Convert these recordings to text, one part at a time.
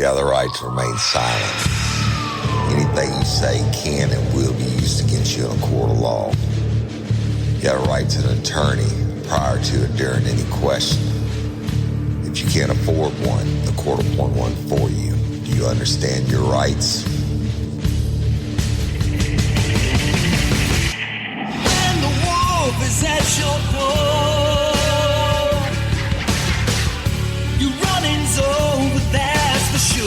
You have the right to remain silent. Anything you say can and will be used against you in a court of law. You have a right to an attorney prior to and during any question. If you can't afford one, the court will appoint one for you. Do you understand your rights? When the wolf is at your door, your running's over, that's for sure.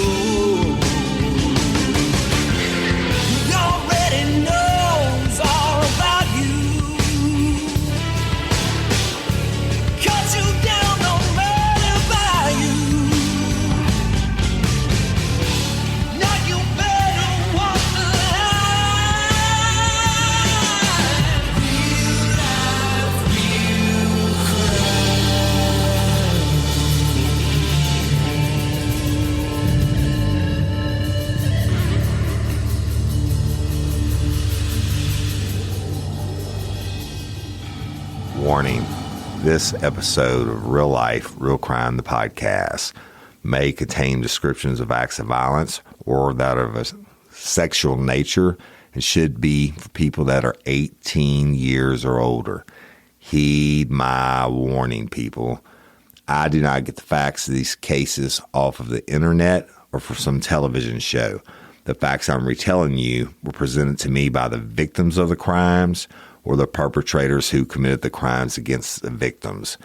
He already knows all about you. Cut you down, no matter by you. Now you better walk the line. Real life, real Warning, this episode of Real Life, Real Crime, the podcast, may contain descriptions of acts of violence or that of a sexual nature and should be for people that are 18 years or older. Heed my warning, people. I do not get the facts of these cases off of the internet or from some television show. The facts I'm retelling you were presented to me by the victims of the crimes or the perpetrators who committed the crimes against the victims.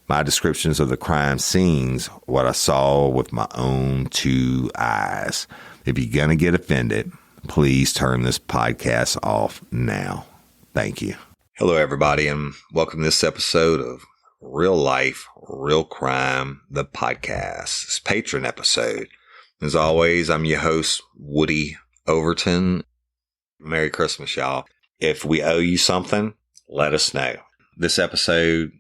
My descriptions of the crime scenes, what I saw with my own two eyes. If you're going to get offended, please turn this podcast off now. Thank you. Hello, everybody, and welcome to this episode of Real Life, Real Crime, the podcast. It's Patron episode. As always, I'm your host, Woody Overton. Merry Christmas, y'all. If we owe you something, let us know. This episode,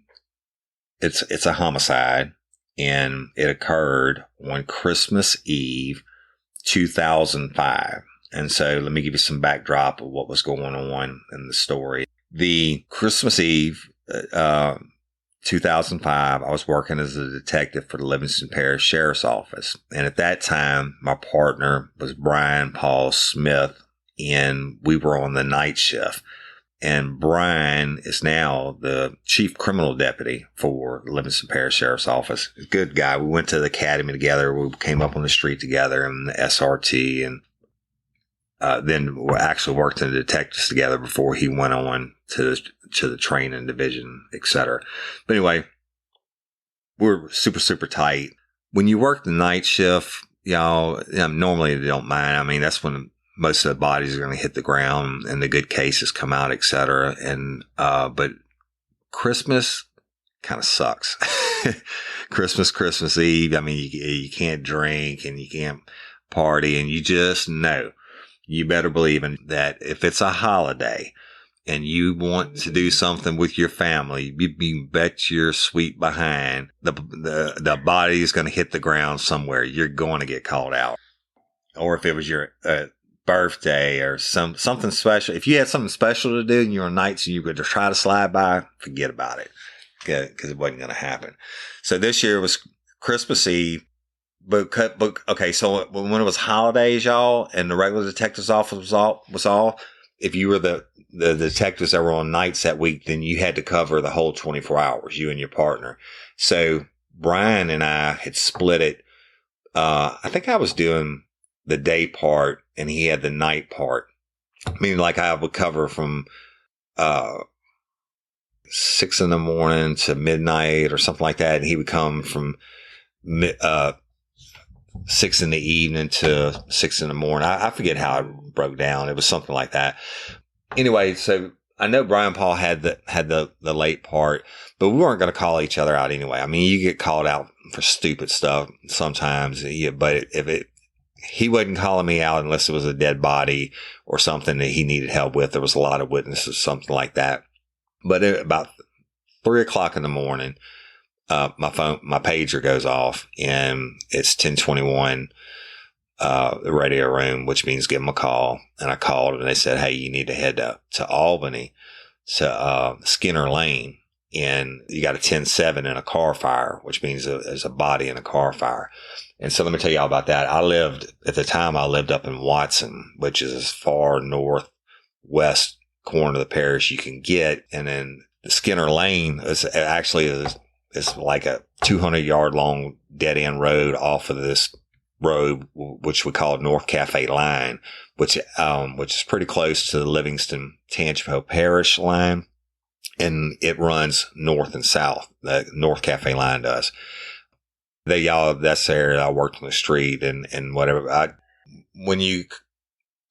it's a homicide, and it occurred on Christmas Eve, 2005. And so let me give you some backdrop of what was going on in the story. The Christmas Eve, 2005, I was working as a detective for the Livingston Parish Sheriff's Office. And at that time, my partner was Brian Paul Smith, and we were on the night shift. And Brian is now the chief criminal deputy for the Livingston Parish Sheriff's Office. Good guy. We went to the academy together. We came up on the street together in the SRT, and then we actually worked in the detectives together before he went on to the training division, etc. But anyway, we're super, super tight. When you work the night shift, y'all, normally they don't mind. I mean, that's when most of the bodies are going to hit the ground and the good cases come out, etc. And, but Christmas kind of sucks. Christmas Eve. I mean, you can't drink and you can't party, and you just know, you better believe in that if it's a holiday and you want to do something with your family, you bet your sweet behind the body is going to hit the ground somewhere. You're going to get called out. Or if it was your, birthday or something special. If you had something special to do and you're on nights and you were to try to slide by, forget about it, because it wasn't going to happen. So this year was Christmas Eve, but okay. So when it was holidays, y'all, and the regular detective's office was all, if you were the detectives that were on nights that week, then you had to cover the whole 24 hours, you and your partner. So Brian and I had split it. I think I was doing the day part and he had the night part. Meaning, like, I would cover from 6 a.m. to midnight or something like that, and he would come from 6 p.m. to 6 a.m. I forget how it broke down. It was something like that. Anyway, so I know Brian Paul had the late part, but we weren't going to call each other out anyway. I mean, you get called out for stupid stuff sometimes, but he wasn't calling me out unless it was a dead body or something that he needed help with. There was a lot of witnesses, something like that. But about 3 o'clock in the morning, my pager goes off, and it's 10:21, the radio room, which means give them a call. And I called, and they said, "Hey, you need to head to Albany to Skinner Lane, and you got a 10-7 in a car fire," which means there's a body in a car fire. And so let me tell you all about that. At the time I lived up in Watson, which is as far northwest corner of the parish you can get. And then the Skinner Lane is like a 200-yard long dead end road off of this road, which we call North Cafe line, which is pretty close to the Livingston Tangipahoa Parish line. And it runs north and south. The North Cafe line does. That's the area I worked on the street and whatever. When you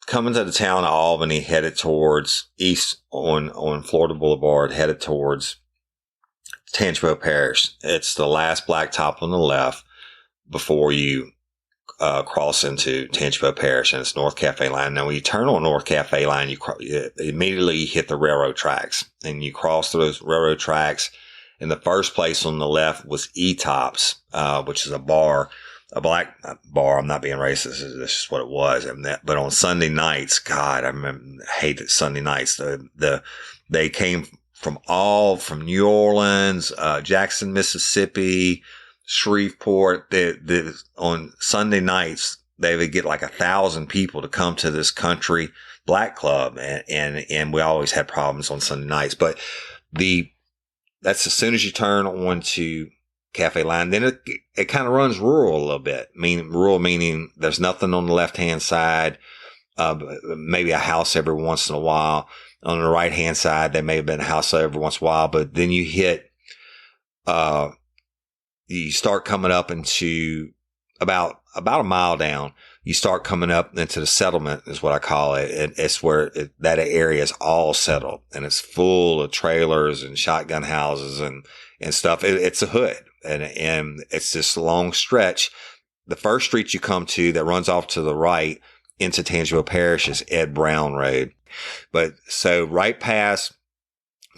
come into the town of Albany, headed towards east on Florida Boulevard, headed towards Tangipahoa Parish, it's the last blacktop on the left before you cross into Tangipahoa Parish, and it's North Cafe line. Now, when you turn on North Cafe line, you immediately hit the railroad tracks, and you cross those railroad tracks. And the first place on the left was E-Tops, which is a black bar. I'm not being racist. This is what it was. But on Sunday nights, God, I hated Sunday nights. They came from New Orleans, Jackson, Mississippi, Shreveport. On Sunday nights, they would get like 1,000 people to come to this country black club. And we always had problems on Sunday nights. But that's as soon as you turn onto Cafe line. Then it kind of runs rural a little bit. Rural meaning there's nothing on the left-hand side, maybe a house every once in a while. On the right-hand side, there may have been a house every once in a while, but then you start coming up into about a mile down. You start coming up into the settlement is what I call it. And it's where that area is all settled, and it's full of trailers and shotgun houses and stuff. It's a hood, and it's this long stretch. The first street you come to that runs off to the right into Tangipahoa Parish is Ed Brown Road. But so when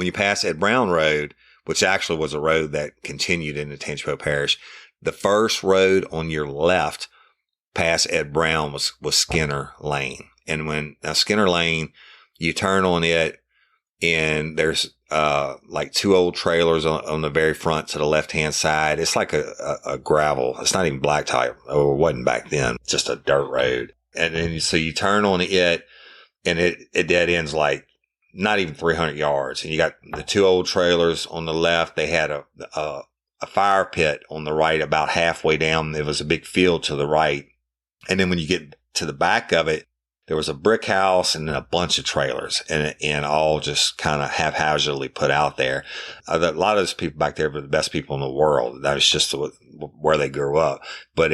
you pass Ed Brown Road, which actually was a road that continued into Tangipahoa Parish, the first road on your left past Ed Brown was Skinner Lane. And Skinner Lane, you turn on it, and there's like two old trailers on the very front to the left-hand side. It's like a gravel. It's not even blacktop, or it wasn't back then, just a dirt road. And then so you turn on it, and it dead ends like not even 300 yards. And you got the two old trailers on the left. They had a fire pit on the right about halfway down. There was a big field to the right. And then when you get to the back of it, there was a brick house and then a bunch of trailers, and all just kind of haphazardly put out there. A lot of those people back there were the best people in the world. That was just where they grew up. But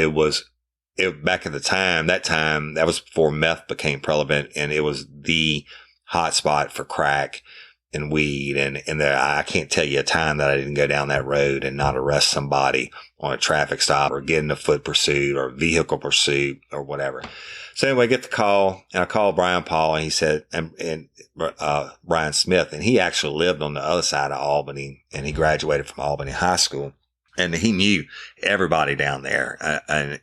back at that time, that was before meth became prevalent, and it was the hot spot for crack and weed. And I can't tell you a time that I didn't go down that road and not arrest somebody on a traffic stop or get in a foot pursuit or vehicle pursuit or whatever. So anyway, I get the call, and I called Brian Paul, and he said, Brian Smith, and he actually lived on the other side of Albany, and he graduated from Albany High School, and he knew everybody down there. And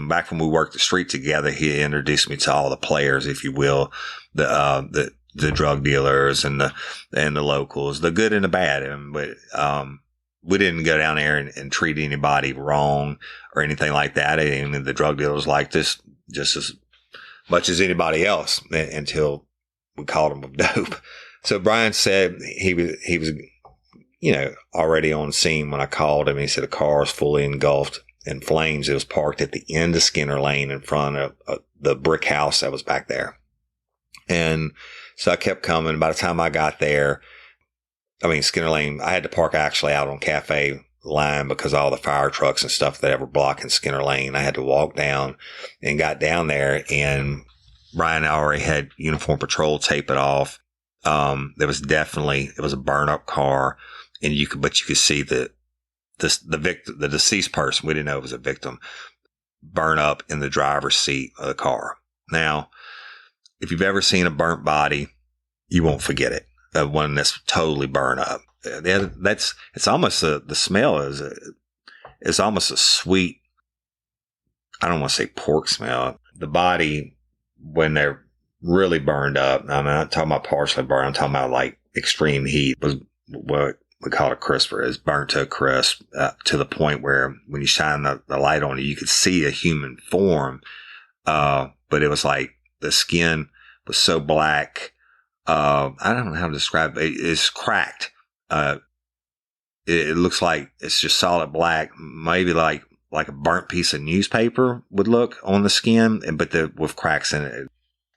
back when we worked the street together, he introduced me to all the players, if you will, the drug dealers and the locals, the good and the bad. But we didn't go down there and treat anybody wrong or anything like that. And the drug dealers liked us just as much as anybody else until we caught him with dope. So Brian said he was already on scene when I called him. He said the car was fully engulfed in flames. It was parked at the end of Skinner Lane in front of the brick house that was back there. And so I kept coming. By the time I got there, Skinner Lane, I had to park actually out on Cafe line because all the fire trucks and stuff that were blocking Skinner Lane. I had to walk down and got down there, and Brian already had uniform patrol tape it off. It was a burn up car, and you could see the victim, the deceased person. We didn't know it was a victim, burn up in the driver's seat of the car. Now, if you've ever seen a burnt body, you won't forget it. One that's totally burned up. It's almost the smell is almost a sweet, I don't want to say pork smell. The body, when they're really burned up, I'm not talking about partially burned, I'm talking about like extreme heat, was what we call it crisper. It's burnt to a crisp to the point where when you shine the light on it, you could see a human form. But it was like the skin was so black. I don't know how to describe it. It's cracked. It looks like it's just solid black, maybe like a burnt piece of newspaper would look on the skin, but with cracks in it.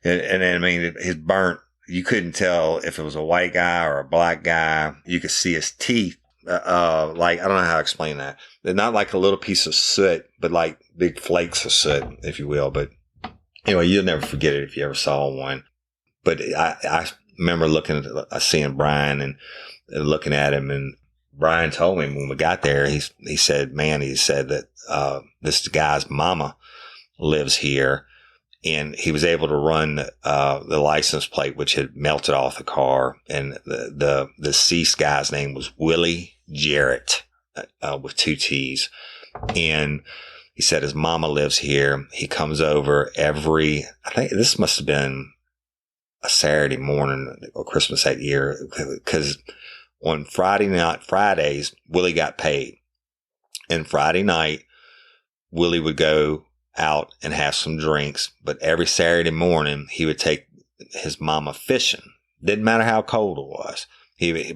And I mean, his burnt, you couldn't tell if it was a white guy or a black guy. You could see his teeth. Like, I don't know how to explain that. They're not like a little piece of soot, but like big flakes of soot, if you will. But anyway, you'll never forget it if you ever saw one. But I remember seeing Brian and looking at him, and Brian told me when we got there, he said that, this guy's mama lives here. And he was able to run the license plate, which had melted off the car. And the deceased guy's name was Willie Jarrett, with 2 T's. And he said his mama lives here. He comes over I think this must have been a Saturday morning or Christmas that year, because on Fridays, Willie got paid. And Friday night, Willie would go out and have some drinks, but every Saturday morning he would take his mama fishing. Didn't matter how cold it was.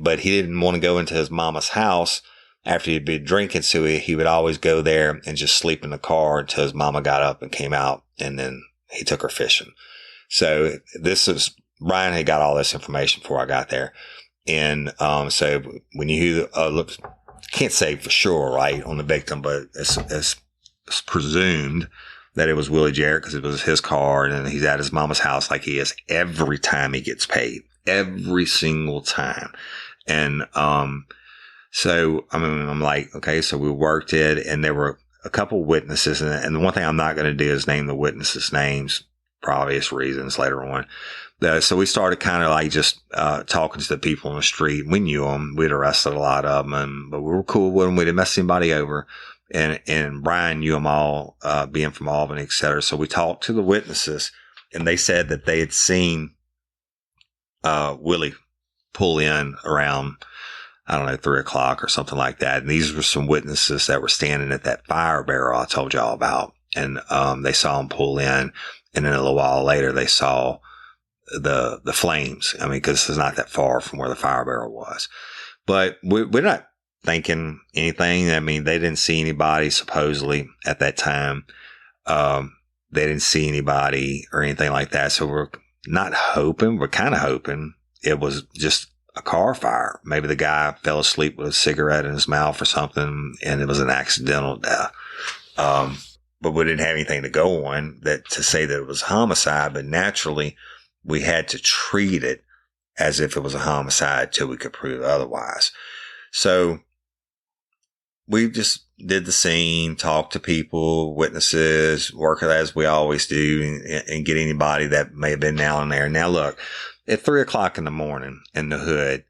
But he didn't want to go into his mama's house after he'd been drinking, so he would always go there and just sleep in the car until his mama got up and came out, and then he took her fishing. So Brian had got all this information before I got there. And so when you can't say for sure, right, on the victim, but it's presumed that it was Willie Jarrett because it was his car, and he's at his mama's house like he is every time he gets paid, every single time. And so I mean, I'm like, okay, so we worked it, and there were a couple witnesses, and the one thing I'm not going to do is name the witnesses' names for obvious reasons later on. So we started kind of like just talking to the people on the street. We knew them. We'd arrested a lot of them, but we were cool with them. We didn't mess anybody over. And Brian knew them all, being from Albany, et cetera. So we talked to the witnesses, and they said that they had seen Willie pull in around, I don't know, 3:00 or something like that. And these were some witnesses that were standing at that fire barrel I told y'all about. And they saw him pull in, and then a little while later they saw the flames. I mean, because it's not that far from where the fire barrel was. But we're not thinking anything. I mean, they didn't see anybody supposedly at that time. They didn't see anybody or anything like that. So we're not hoping. We're kind of hoping it was just a car fire. Maybe the guy fell asleep with a cigarette in his mouth or something, and it was an accidental death. But we didn't have anything to go on to say that it was homicide. But naturally, we had to treat it as if it was a homicide till we could prove otherwise. So we just did the scene, talked to people, witnesses, work as we always do, and get anybody that may have been down there. Now look, at 3:00 in the morning in the hood,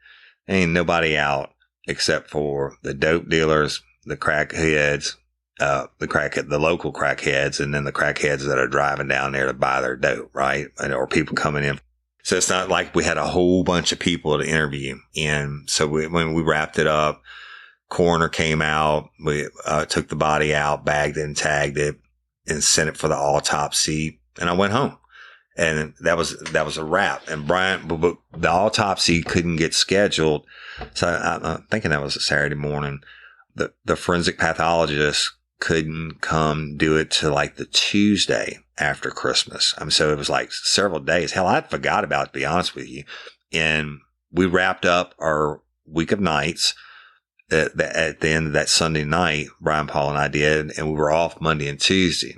ain't nobody out except for the dope dealers, the crackheads, the local crackheads, and then the crackheads that are driving down there to buy their dope, right? Or people coming in. So it's not like we had a whole bunch of people to interview. And so when we wrapped it up, coroner came out. We took the body out, bagged it and tagged it, and sent it for the autopsy. And I went home. And that was a wrap. And Brian, but the autopsy couldn't get scheduled. So I'm thinking that was a Saturday morning. The forensic pathologist couldn't come do it till like the Tuesday after Christmas. So it was like several days. Hell, I forgot about it, to be honest with you. And we wrapped up our week of nights at the end of that Sunday night. Brian, Paul, and I did, and we were off Monday and Tuesday.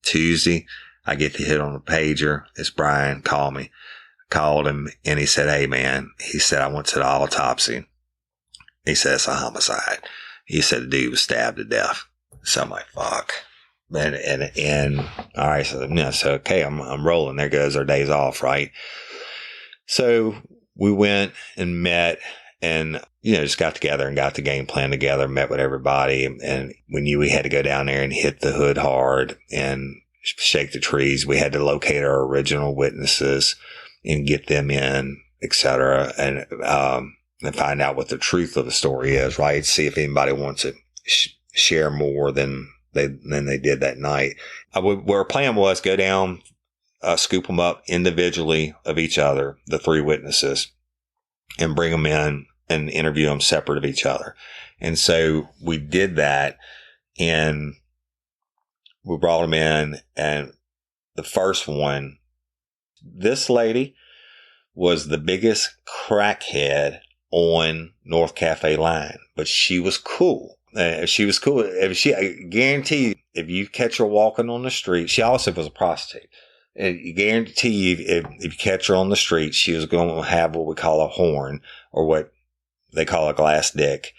Tuesday, I get the hit on the pager. It's Brian. Call me. I called him, and he said, "Hey, man," he said, "I went to the autopsy." He said, "It's a homicide." He said the dude was stabbed to death. So I'm like, fuck. And all right, so okay, I'm rolling. There goes our days off, right? So we went and met, and just got together and got the game plan together, met with everybody, and we knew we had to go down there and hit the hood hard and shake the trees. We had to locate our original witnesses and get them in, etc. And and find out what the truth of the story is, right? See if anybody wants to share more than they did that night. Our plan was go down, scoop them up individually of each other, the 3 witnesses, and bring them in and interview them separate of each other. And so we did that, and we brought them in, and the first one, this lady was the biggest crackhead on North Cafe line, but she was cool. She was cool. I guarantee you, if you catch her walking on the street, she also was a prostitute. And you guarantee you, if you catch her on the street, she was going to have what we call a horn, or what they call a glass dick,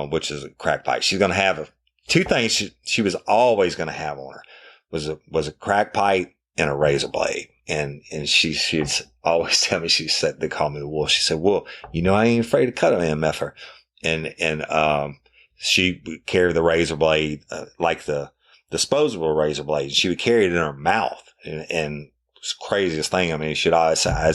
which is a crack pipe. She's going to have 2 things she was always going to have on her was a crack pipe and a razor blade. And she'd always tell me, they call me the wolf. She said, well, I ain't afraid to cut a MFer. And she would carry the razor blade, like the disposable razor blade. She would carry it in her mouth. And it's the craziest thing. I mean, I'd say, I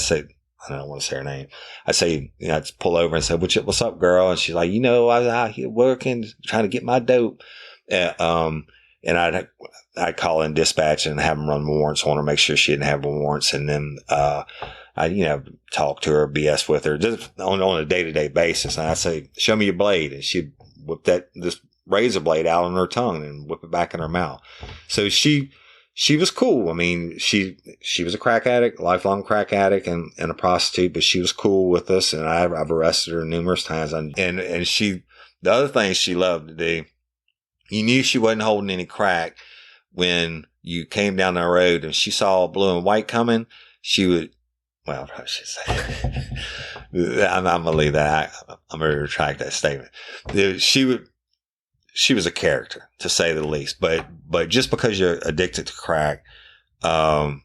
don't want to say her name. I'd say, I'd pull over and say, what's up, girl? And she's like, I was out here working, trying to get my dope. And I'd call in dispatch and have them run warrants on her, make sure she didn't have warrants. And then, I talk to her, BS with her just on a day-to-day basis. And I'd say, show me your blade. And she'd whip this razor blade out on her tongue and whip it back in her mouth. So she was cool. I mean, she was a crack addict, lifelong crack addict, and a prostitute, but she was cool with us. And I've arrested her numerous times. And the other thing she loved to do, you knew she wasn't holding any crack when you came down the road and she saw blue and white coming. She would, well, I should say, I'm going to leave that. I'm going to retract that statement. She was a character, to say the least. But just because you're addicted to crack, and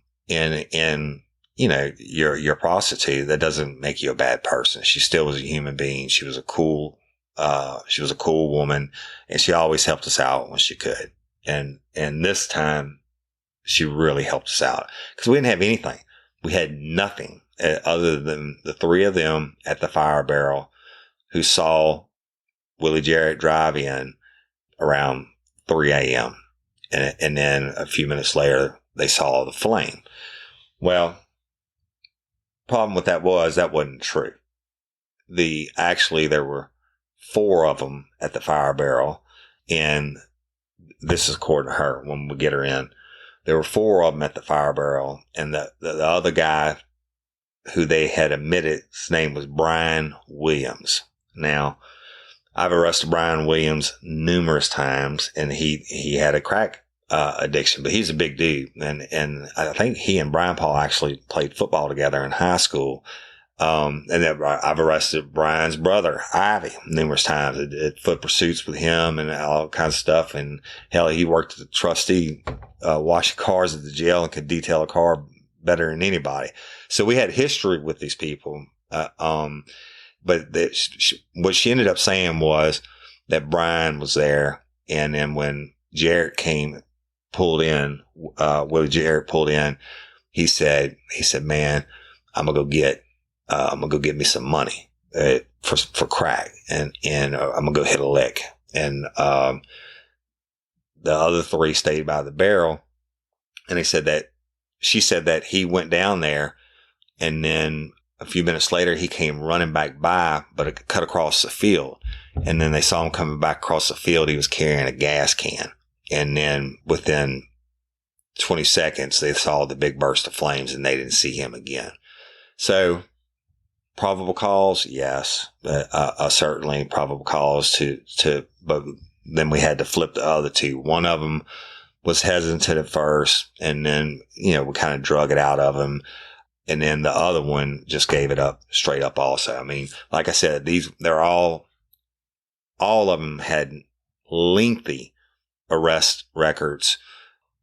you're a prostitute, that doesn't make you a bad person. She still was a human being. She was a cool woman, and she always helped us out when she could. And this time she really helped us out because we didn't have anything. We had nothing other than the 3 of them at the Fire Barrel who saw Willie Jarrett drive in around 3 a.m. And then a few minutes later, they saw the flame. Well, problem with that wasn't true. There were 4 of them at the Fire Barrel, and this is according to her when we get her in. There were 4 of them at the Fire Barrel, and the other guy who they had admitted, his name was Brian Williams. Now, I've arrested Brian Williams numerous times, and he had a crack addiction, but he's a big dude. And I think he and Brian Paul actually played football together in high school. And then I've arrested Brian's brother, Ivy, numerous times at foot pursuits with him and all kinds of stuff. And hell, he worked as a trustee, washing cars at the jail and could detail a car better than anybody. So we had history with these people. But what she ended up saying was that Brian was there. And then when Jarrett pulled in, Willie Jarrett pulled in, he said, man, I'm going to go get me some money, for crack, and I'm going to go hit a lick. And, the other 3 stayed by the barrel, and she said that he went down there, and then a few minutes later, he came running back by, but it cut across the field. And then they saw him coming back across the field. He was carrying a gas can. And then within 20 seconds, they saw the big burst of flames and they didn't see him again. So probable cause, yes, certainly probable cause but then we had to flip the other 2. One of them was hesitant at first, and then, we kind of drug it out of him. And then the other one just gave it up straight up also. I mean, like I said, they're all of them had lengthy arrest records,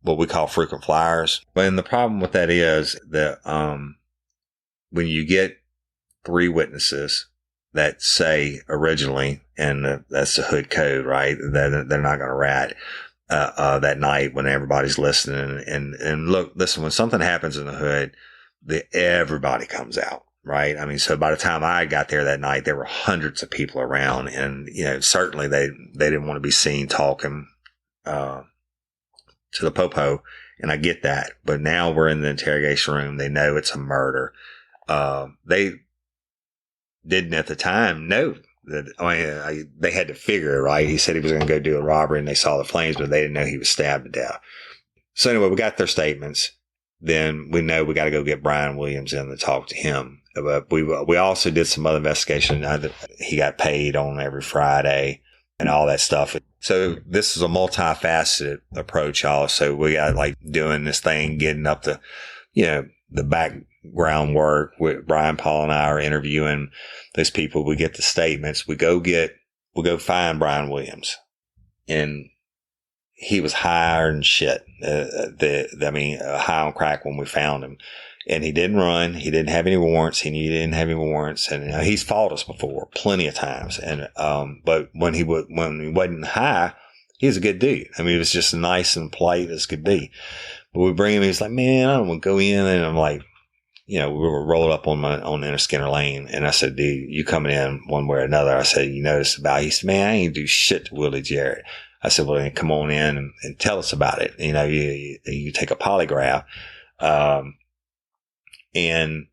what we call frequent flyers. But the problem with that is that, when you get 3 witnesses that say originally, and that's the hood code, right? That they're not going to rat, that night when everybody's listening. And look, listen, when something happens in the hood, everybody comes out. right? I mean, so by the time I got there that night, there were hundreds of people around, and certainly they didn't want to be seen talking to the popo, and I get that. But now we're in the interrogation room. They know it's a murder. They didn't at the time know that. They had to figure it, right? He said he was going to go do a robbery, and they saw the flames, but they didn't know he was stabbed to death. So anyway, we got their statements. Then we know we got to go get Brian Williams in to talk to him. But we also did some other investigation. He got paid on every Friday and all that stuff. So this is a multifaceted approach, y'all. So we got like doing this thing, getting up to, the background work with Brian, Paul, and I are interviewing those people. We get the statements. We go find Brian Williams, and he was higher than shit. High on crack when we found him. And he didn't run. He didn't have any warrants. He knew he didn't have any warrants. And he's fought us before plenty of times. And, but when he wasn't high, he was a good dude. I mean, he was just nice and polite as could be. But we bring him, he's like, man, I don't want to go in. And I'm like, we were rolled up on Inner Skinner Lane. And I said, dude, you coming in one way or another. I said, you noticed about it? He said, man, I ain't do shit to Willie Jarrett. I said, well, then come on in and tell us about it. You take a polygraph. And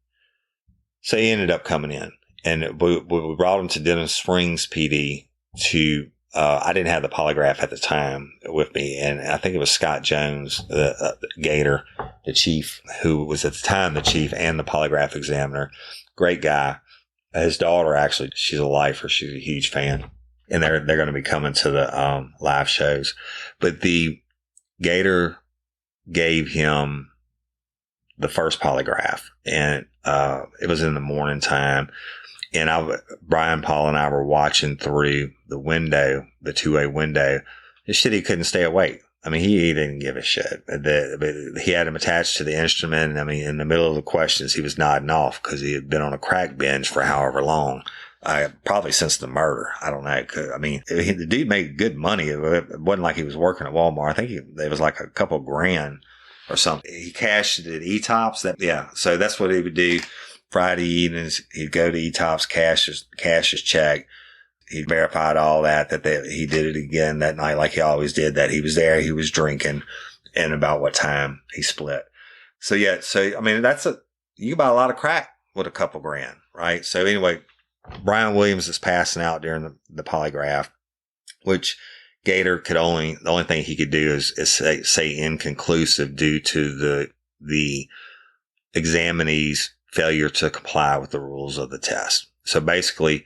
so he ended up coming in, and we brought him to Denham Springs PD to, I didn't have the polygraph at the time with me. And I think it was Scott Jones, the Gator, the chief, who was at the time the chief and the polygraph examiner. Great guy. His daughter, actually, she's a lifer. She's a huge fan. And they're going to be coming to the live shows. But the Gator gave him the first polygraph, and it was in the morning time. And Brian, Paul, and I were watching through the window, the two-way window. This shit, he couldn't stay awake. I mean, he didn't give a shit. He had him attached to the instrument. I mean, in the middle of the questions, he was nodding off because he had been on a crack binge for however long. Probably since the murder. I don't know. The dude made good money. It wasn't like he was working at Walmart. I think it was like a couple grand or something. He cashed it at E-Tops. So that's what he would do. Friday evenings, he'd go to E-Tops, cash his check. He verified all that he did it again that night like he always did, that he was there, he was drinking, and about what time he split. So you can buy a lot of crack with a couple grand, right? So anyway, Brian Williams is passing out during the polygraph, which Gator the only thing he could do is say inconclusive due to the examinee's failure to comply with the rules of the test. So basically,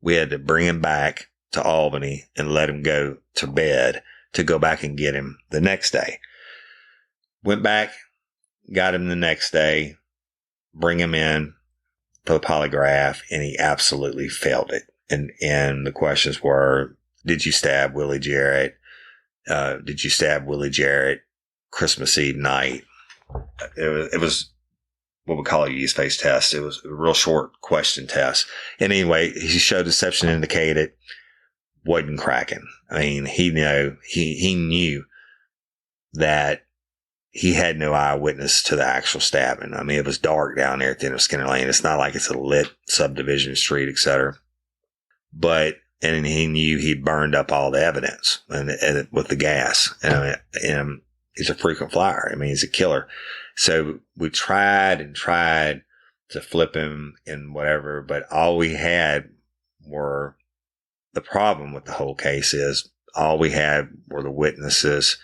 we had to bring him back to Albany and let him go to bed to go back and get him the next day. Went back, got him the next day, bring him in for the polygraph, and he absolutely failed it. And the questions were, did you stab Willie Jarrett? Did you stab Willie Jarrett Christmas Eve night? It was what we call a use-based test. It was a real short question test. And anyway, he showed deception indicated, wasn't cracking. I mean, he knew that he had no eyewitness to the actual stabbing. I mean, it was dark down there at the end of Skinner Lane. It's not like it's a lit subdivision street, etc. And he knew he'd burned up all the evidence and with the gas. And he's a frequent flyer. I mean, he's a killer. So we tried to flip him and whatever, but all we had were, the problem with the whole case is all we had were the witnesses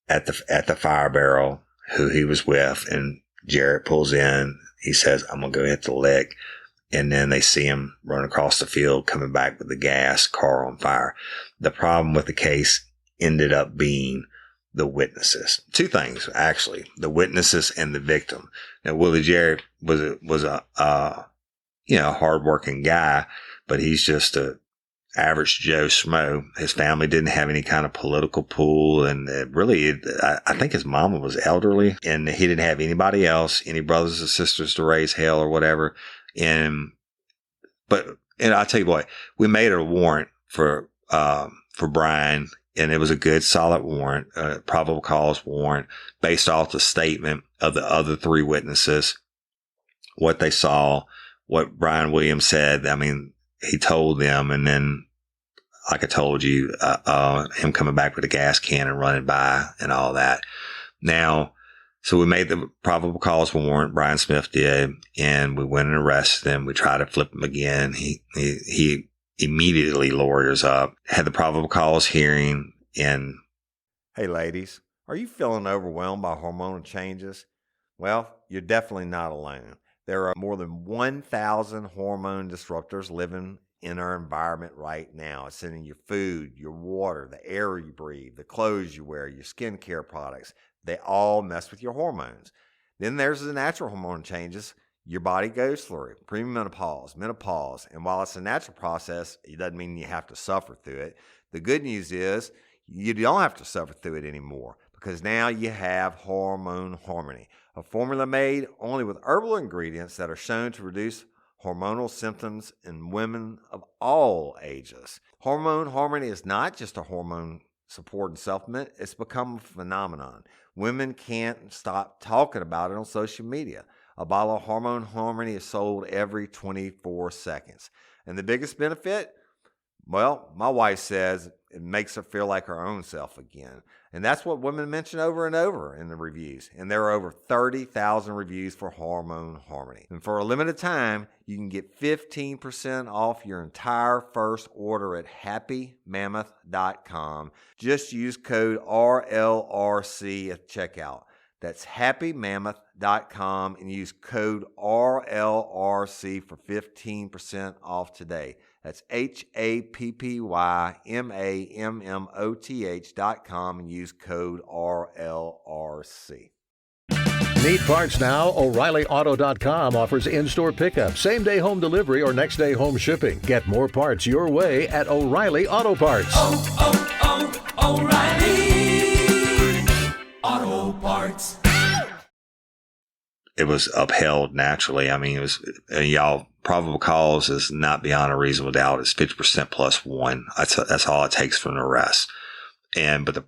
at the fire barrel who he was with, and Jarrett pulls in. He says, I'm going to go hit the lick. And then they see him run across the field, coming back with the gas, car on fire. The problem with the case ended up being the witnesses. Two things, actually: the witnesses and the victim. Now, Willie Jarrett was a hardworking guy, but he's just a average Joe Schmo. His family didn't have any kind of political pull, and I think his mama was elderly, and he didn't have anybody else, any brothers or sisters to raise hell or whatever. But I'll tell you what, we made a warrant for Brian. And it was a good, solid warrant, probable cause warrant, based off the statement of the other three witnesses, what they saw, what Brian Williams said, I mean, he told them, and then, like I told you, him coming back with a gas can and running by and all that. Now, so we made the probable cause warrant, Brian Smith did, and we went and arrested him. We tried to flip him again. He immediately lawyers up, had the probable cause hearing, and hey ladies, are you feeling overwhelmed by hormonal changes? Well, you're definitely not alone. There are more than 1,000 hormone disruptors living in our environment right now. It's in your food, your water, the air you breathe, the clothes you wear, your skincare products. They all mess with your hormones. Then there's the natural hormone changes your body goes through, premenopause, menopause. And while it's a natural process, it doesn't mean you have to suffer through it. The good news is you don't have to suffer through it anymore, because now you have Hormone Harmony, a formula made only with herbal ingredients that are shown to reduce hormonal symptoms in women of all ages. Hormone Harmony is not just a hormone support and supplement. It's become a phenomenon. Women can't stop talking about it on social media. A bottle of Hormone Harmony is sold every 24 seconds. And the biggest benefit? Well, my wife says it makes her feel like her own self again. And that's what women mention over and over in the reviews. And there are over 30,000 reviews for Hormone Harmony. And for a limited time, you can get 15% off your entire first order at happymammoth.com. Just use code RLRC at checkout. That's happymammoth.com and use code RLRC for 15% off today. That's happymammoth.com and use code RLRC. Need parts now? O'ReillyAuto.com offers in-store pickup, same-day home delivery, or next-day home shipping. Get more parts your way at O'Reilly Auto Parts. O'Reilly Auto Parts. it was upheld naturally. I mean, it was, y'all, probable cause is not beyond a reasonable doubt. It's 50% plus one. That's all it takes for an arrest. But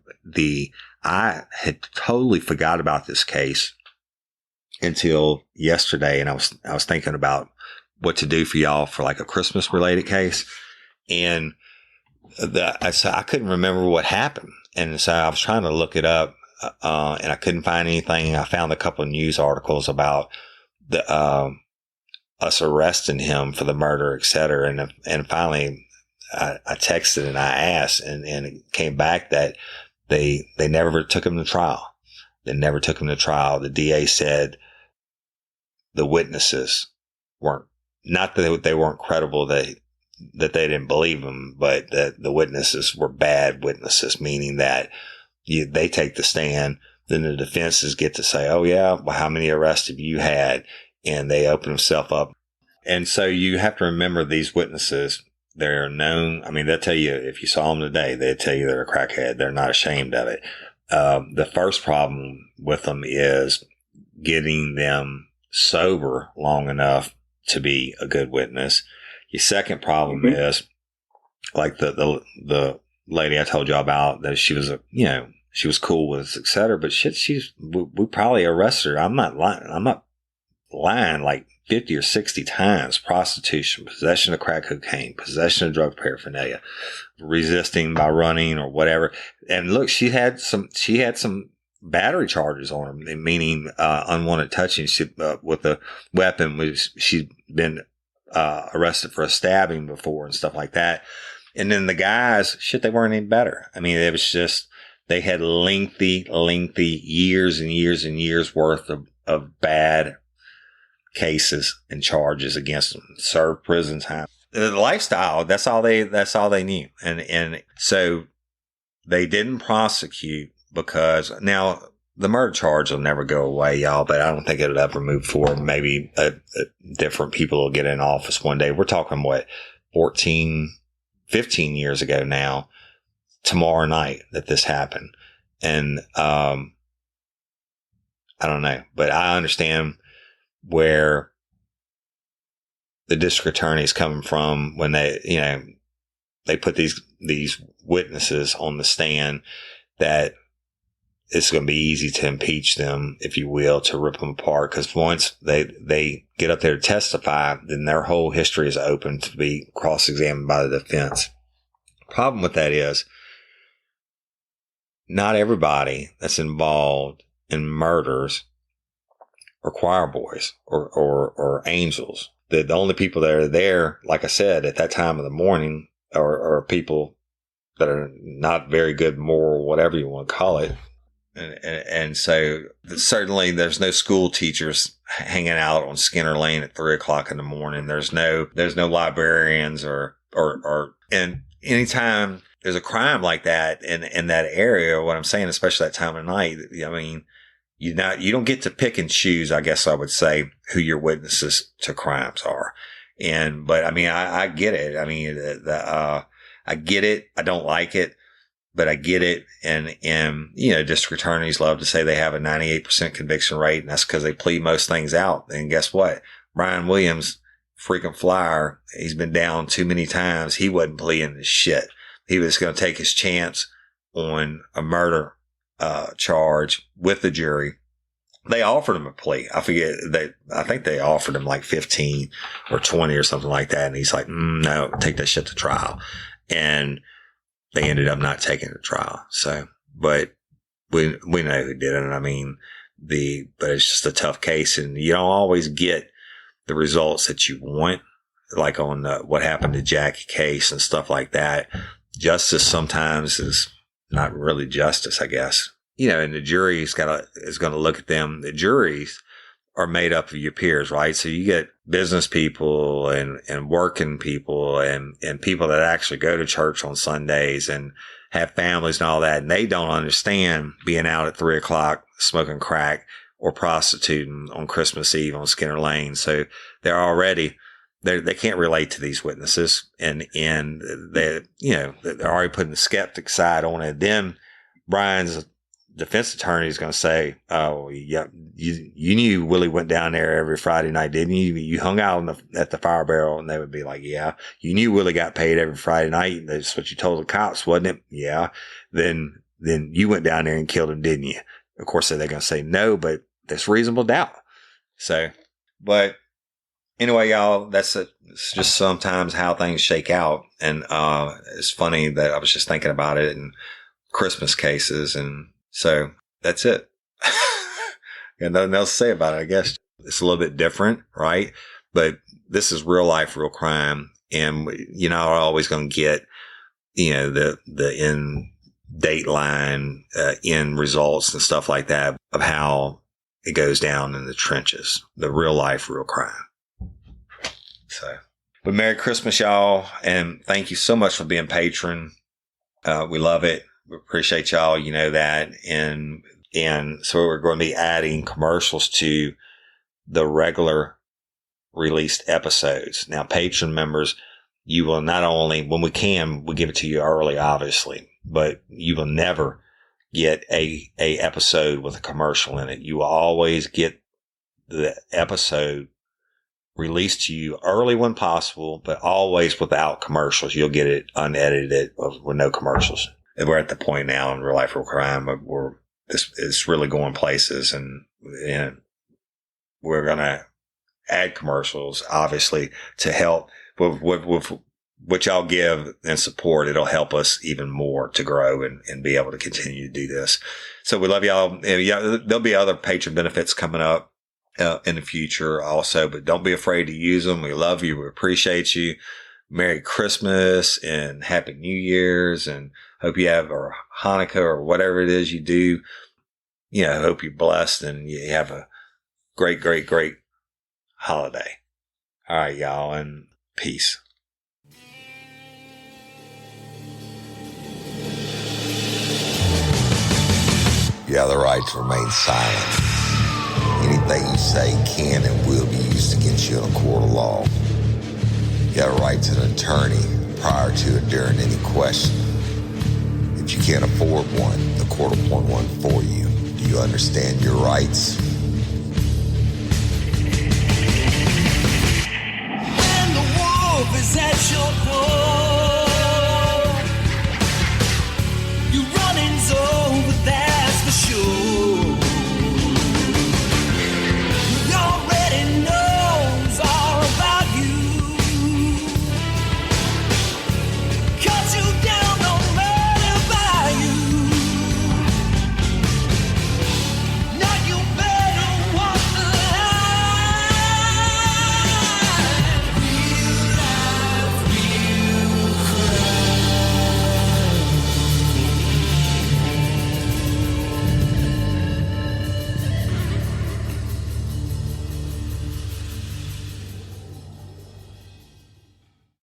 I had totally forgot about this case until yesterday. And I was thinking about what to do for y'all for like a Christmas related case. And I couldn't remember what happened. And so I was trying to look it up. And I couldn't find anything. I found a couple of news articles about us arresting him for the murder, et cetera. And finally I texted and I asked, and it came back that they never took him to trial. They never took him to trial. The DA said the witnesses weren't, not that they weren't credible, that they didn't believe him, but that the witnesses were bad witnesses, meaning that they take the stand, then the defenses get to say, oh yeah, well, how many arrests have you had? And they open themselves up. And so you have to remember these witnesses, they're known. I mean, they'll tell you, if you saw them today, they'll tell you they're a crackhead. They're not ashamed of it. The first problem with them is getting them sober long enough to be a good witness. Your second problem is like the lady I told you about, that she was she was cool with us, et cetera, but shit, we probably arrested her. I'm not lying like 50 or 60 times. Prostitution, possession of crack cocaine, possession of drug paraphernalia, resisting by running or whatever. And look, she had some battery charges on her, meaning, unwanted touching. With a weapon, she'd been, arrested for a stabbing before and stuff like that. And then the guys, they weren't any better. I mean, it was just, they had lengthy years and years and years worth of bad cases and charges against them, served prison time. The lifestyle, that's all they knew. And so they didn't prosecute because now the murder charge will never go away, y'all, but I don't think it'll ever move forward. Maybe different people will get in office one day. We're talking 15 years ago now, tomorrow night, that this happened. And, I don't know, but I understand where the district attorney is coming from when they put these witnesses on the stand that it's going to be easy to impeach them, if you will, to rip them apart. Because once they get up there to testify, then their whole history is open to be cross-examined by the defense. Problem with that is not everybody that's involved in murders are choir boys or angels. The only people that are there, like I said, at that time of the morning are people that are not very good moral, whatever you want to call it. And so certainly there's no school teachers hanging out on Skinner Lane at 3:00 in the morning. There's no librarians or and anytime there's a crime like that in that area, what I'm saying, especially that time of night, I mean, you don't get to pick and choose, I guess I would say, who your witnesses to crimes are. But I mean, I get it. I mean, I get it. I don't like it, but I get it. And, you know, district attorneys love to say they have a 98% conviction rate, and that's because they plead most things out. And guess what? Brian Williams, freaking flyer, he's been down too many times. He wasn't pleading this shit. He was going to take his chance on a murder charge with the jury. They offered him a plea. I think they offered him like 15 or 20 or something like that. And he's like, no, take that shit to trial. And they ended up not taking it to trial. So, but we know who did it. And I mean, but it's just a tough case, and you don't always get the results that you want, like on what happened to Jackie case and stuff like that. Justice sometimes is not really justice, I guess. You know, and the jury is going to look at them. The juries are made up of your peers, right? So you get business people and working people and people that actually go to church on Sundays and have families and all that. And they don't understand being out at 3:00 smoking crack or prostituting on Christmas Eve on Skinner Lane. So they're already, they can't relate to these witnesses, and they're already putting the skeptic side on it. Then Brian's defense attorney is going to say, "Oh, yeah, you knew Willie went down there every Friday night, didn't you? You hung out at the Fire Barrel." And they would be like, "Yeah, you knew Willie got paid every Friday night. That's what you told the cops, wasn't it?" "Yeah." Then you went down there and killed him, didn't you? Of course, they're going to say no, but there's reasonable doubt. So, but anyway, y'all, it's just sometimes how things shake out. And it's funny that I was just thinking about it in Christmas cases. And so that's it. Got nothing else to say about it, I guess. It's a little bit different, right? But this is real life, real crime. And you're not always going to get, the end dateline, end results and stuff like that of how it goes down in the trenches, the real life, real crime. So, but Merry Christmas, y'all. And thank you so much for being patron. We love it. We appreciate y'all. You know that. And so we're going to be adding commercials to the regular released episodes. Now, patron members, you will not only, when we can, we give it to you early, obviously, but you will never get a episode with a commercial in it. You will always get the episode released to you early when possible, but always without commercials. You'll get it unedited with no commercials. And we're at the point now in Real Life, Real Crime where it's really going places, and we're going to add commercials, obviously, to help with what y'all give and support. It'll help us even more to grow and be able to continue to do this. So we love y'all. Yeah, there'll be other patron benefits coming up in the future also, but don't be afraid to use them. We love you. We appreciate you. Merry Christmas and Happy New Year's, and hope you have, or Hanukkah or whatever it is you do. Hope you're blessed and you have a great, great, great holiday. All right, y'all, and peace. You have the right to remain silent. Anything you say can and will be used against you in a court of law. You have a right to an attorney prior to and during any question. If you can't afford one, the court will appoint one for you. Do you understand your rights?